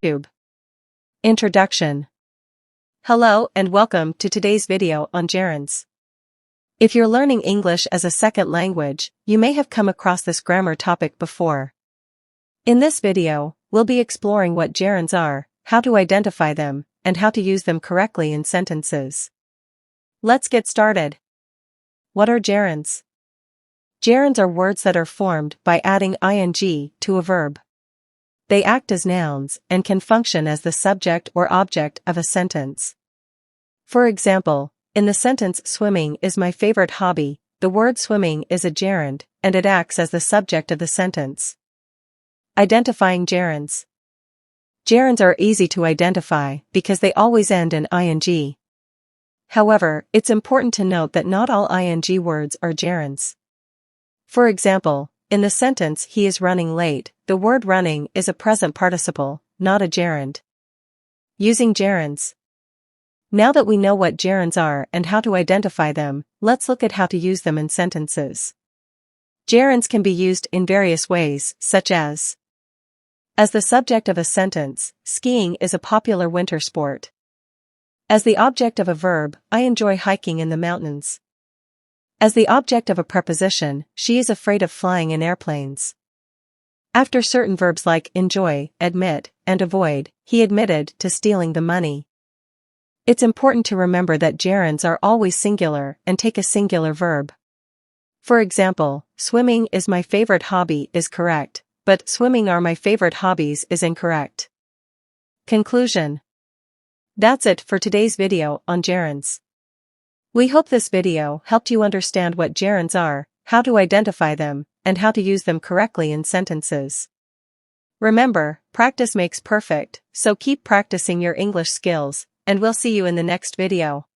YouTube. Introduction. Hello and welcome to today's video on gerunds. If you're learning English as a second language, you may have come across this grammar topic before. In this video, we'll be exploring what gerunds are, how to identify them, and how to use them correctly in sentences. Let's get started. What are gerunds? Gerunds are words that are formed by adding ing to a verb. They act as nouns and can function as the subject or object of a sentence. For example, in the sentence "Swimming is my favorite hobby," the word swimming is a gerund, and it acts as the subject of the sentence. Identifying gerunds. Gerunds are easy to identify because they always end in ing. However, it's important to note that not all ing words are gerunds. For example, in the sentence "He is running late," the word running is a present participle, not a gerund. Using gerunds. Now that we know what gerunds are and how to identify them, let's look at how to use them in sentences. Gerunds can be used in various ways, such as the subject of a sentence, skiing is a popular winter sport. As the object of a verb, I enjoy hiking in the mountains. As the object of a preposition, she is afraid of flying in airplanes. After certain verbs like enjoy, admit, and avoid, he admitted to stealing the money. It's important to remember that gerunds are always singular and take a singular verb. For example, swimming is my favorite hobby is correct, but swimming are my favorite hobbies is incorrect. Conclusion. That's it for today's video on gerunds. We hope this video helped you understand what gerunds are, how to identify them, and how to use them correctly in sentences. Remember, practice makes perfect, so keep practicing your English skills, and we'll see you in the next video.